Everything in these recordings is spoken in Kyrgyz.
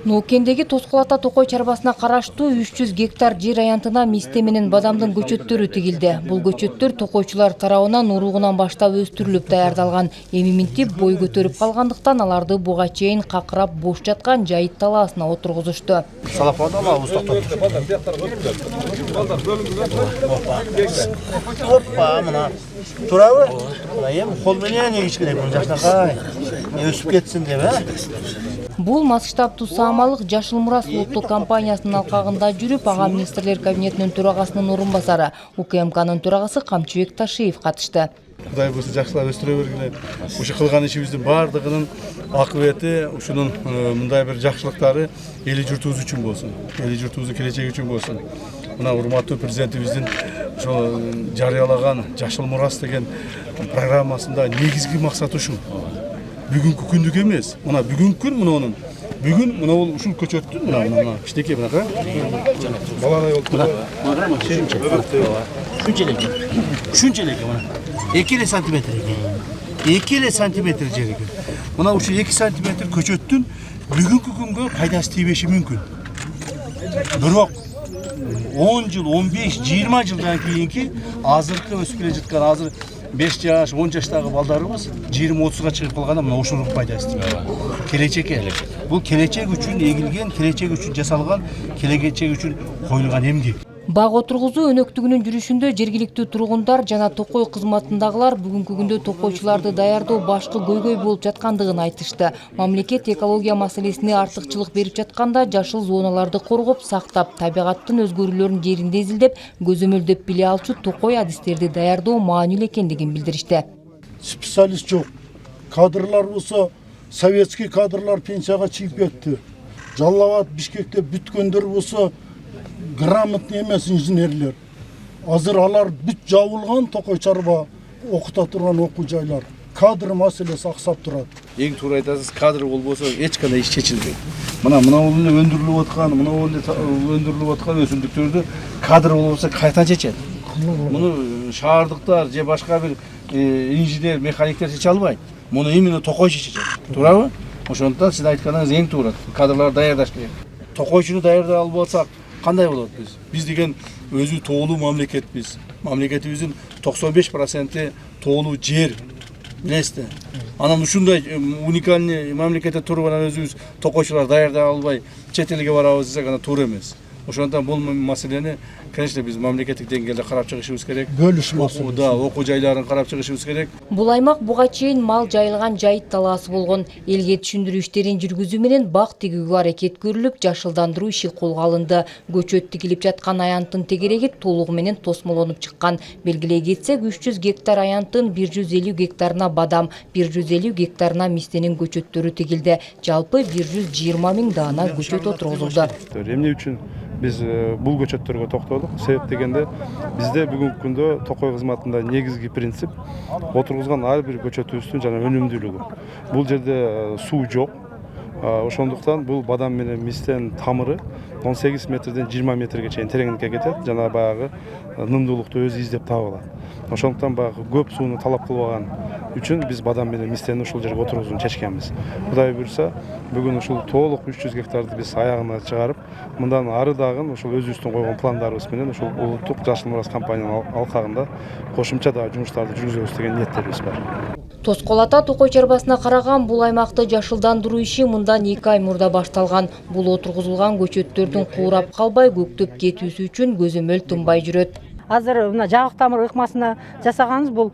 Нуукендеги Тоскулата Токой чарбасына караштуу 300 гектар жер аянтына мисте менен бадамдын көчөттөрү тигилди. Бул көчөттөр токойчулар тарабынан уругунан баштап өстүрүлүп даярдалган. Эми минтип бой көтөрүп калгандыктан аларды буга чейин какырап бош жаткан жайыт талаасына отургузушту. Турабы? Эми кол менен эгичкилей муну жакшынакай. Өсүп кетсин деп, Бул масштабтуу саамалык Жашыл Мурас улуттук компаниясынын алкагында жүрүп, ага министрлер кабинетинин төрагасынын орун басары, УКМКнын төрагасы Камчыбек Ташиев катышты. Кудай буюрса жакшылап өстүрө бергиле. Ушу кылган ишибиздин бардыгынын акыбети, ушунун мындай бир жакшылыктары эли журтубуз үчүн болсун. Эли журтубуздун келечеги үчүн болсун. Мына урматтуу президентибиздин ошо жарыялаган Жашыл Мурас деген программасында негизги максаты ушу. Бүгүнкү күндүк эмес. Мына бүгүнкү күн мунун. Бүгүн мына бул ушул көчөттүн мына кичинекей мынакай. Баладай болуп. Шунчалык мына. 2 сантиметр экен. 2 сантиметр жер экен. Мына ушу 2 сантиметр көчөттүн бүгүнкү күнгө пайдасы тийбеши мүмкүн. Бирок 10 жыл, 15, 20 жылдан кийинки азыркы өсүп келе жаткан азыр 5 жаш, 10 жаштагы балдарыбыз 20-30га чыгып калганда мына ушунун пайдасы тийбейт. Келечекке. Бул келечек үчүн эгилген, келечек үчүн жасалган, келечек үчүн коюлган эмгек. Баг отургузуу өнөктүгүнүн жүрүшүндө жергиликтүү тургундар жана Токой кызматындагылар бүгүнкү күндө токойчуларды даярдоо башкы көйгөй болуп жаткандыгын айтышты. Мамлекет экология маселесине артыкчылык берип жатканда жашыл зоналарды коргоп, сактап, табигаттын өзгөрүүлөрүн жеринде изилдеп, көзөмөлдөп биле алчу Токой адистерди даярдоо маанилүү экендигин билдиришти. Специалист жок. Кадрлар болсо, советский кадрлар пенсияга чыгып кетти. Жалал Абад, Бишкекте бүткөндөр болсо, грамотный эмес инженерлер. Азыр алар бүт жабылган Токой чарба окута турган окуу жайлар. Кадр маселеси аксап турат. Эң туура айтасыз, кадр болбосо эч кандай иш чечилбейт. Мына өндүрүлүп аткан, өндүрүлүп аткан өсүмдүктөрдү кадр болбосо кайта чечет. Муну шаардыктар же башка бир инженер, механиктер чече албайт. Муну именно Токой чечет. Туурабы? Ошондуктан сиз айтканыңыз эң туура. Кадрларды даярдаш керек. Токойчуну даярдай албай атсак кандай болот биз? Биз деген өзү тоолуу мамлекетпиз. Мамлекетибиздин 95% тоолуу жер. Билесизби? Анан ушундай уникальный мамлекетте туруп анан өзүбүз токойчулар даярдай албай чет элге барабыз десек ана туура эмес. Ошондуктан бул маселени, конечно, биз мамлекеттик деңгээлде карап чыгышыбыз керек. Бөлүш маселеси. Да, окуу жайларын карап чыгышыбыз керек. Бул аймак буга чейин мал жайылган жайыт талаасы болгон. Элге түшүндүрүү иштерин жүргүзүү менен бак тигүүгө аракет көрүлүп, жашылдандыруу иши колго алынды. Көчөт тигилип жаткан аянттын тегереги толугу менен тосмолонуп чыккан. Белгилей кетсек, 300 гектар аянттын 150 гектарына бадам, 150 гектарына мистенин көчөттөрү тигилди. Жалпы 120 000 даана көчөт отургузулду. Эмне үчүн биз бул көчөттөргө токтолдук? Себеп дегенде бизде бүгүнкү күндө Токой кызматында негизги принцип отургузган ар бир көчөтүбүздүн жана өнүмдүүлүгү. Бул жерде суу жок. Ошондуктан бул бадам менен мистен тамыры 18 метрден 20 метрге чейин тереңдикке кетет, жана баягы нымдуулукту өзү издеп таап алат. Ошондуктан баягы көп сууну талап кылбаган үчүн биз бадам менен мистени ушул жерге отургузууну чечкенбиз. Кудай буюрса, бүгүн ушул толук 300 гектарды биз аягына чыгарып, мындан ары дагы ушул өзүбүздүн койгон пландарыбыз менен ушул улуттук Жашыл Мурас компаниянын алкагында кошумча дагы жумуштарды жүргүзөбүз деген ниеттерибиз бар. Тоскулата Токой чарбасына караган бул аймакты жашылдандыруу иши мындан 2 ай мурда башталган. Бул отургузулган көчөттөрдүн куурап калбай көктөп кетүүсү үчүн көзөмөл тынбай жүрөт. Азыр мына жабык тамыр ыкмасына жасаганыбыз бул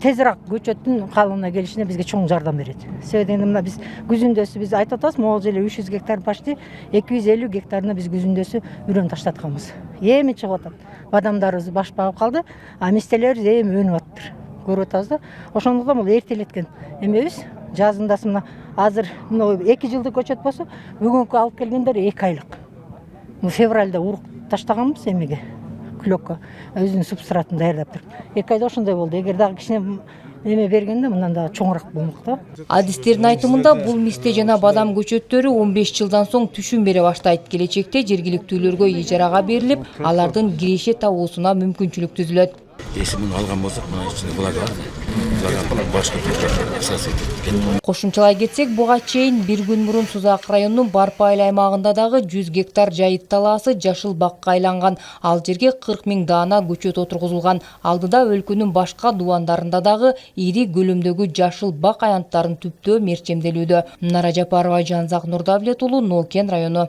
тезирээк көчөттүн калыбына келишине бизге чоң жардам берет. Себеби дегенде мына биз күзүндөсү биз айтып атабыз, могул жерде 300 гектар почти 250 гектарына биз күзүндөсү үрөн таштатканбыз. Эми чыгып атат. Бадамдарыбыз баш багып калды, а мистелер эми өнүп атыптыр. Көрүп атабыз да. Ошондуктан бул эртелеткен эмебиз. Жазындасы мына азыр мына 2 жылдык көчөт болсо, бүгүнкү алып келгендер 2 айлык. Бул февралда урук таштаганбыз эмеге. Клёкко өзүнүн субстратын даярдап туруп. 2 айда ошондой болду. Эгер дагы кичине эме бергенде мындан да чоңураак болмок да. Адистердин айтымында бул мисте жана бадам көчөттөрү 15 жылдан соң түшүм бере баштайт. Келечекте жергиликтүүлөргө ижарага берилип, алардын киреше табуусуна мүмкүнчүлүк түзүлөт. если муну алган болсок, мына ичинде блага бар да. Блага аркылуу башка ыксас этет. Кошумчалай кетсек, буга чейин бир күн мурун Сузак районунун Барпы айыл аймагында дагы 100 гектар жайыт талаасы жашыл бакка айланган. Ал жерге 40 000 даана көчөт отургузулган. Алдыда өлкөнүн башка дубандарында дагы ири көлөмдөгү жашыл бак аянттарын түптөө мерчемделүүдө. Нара Жапарова, Жанзак Нурдавлет уулу, Нолкен району.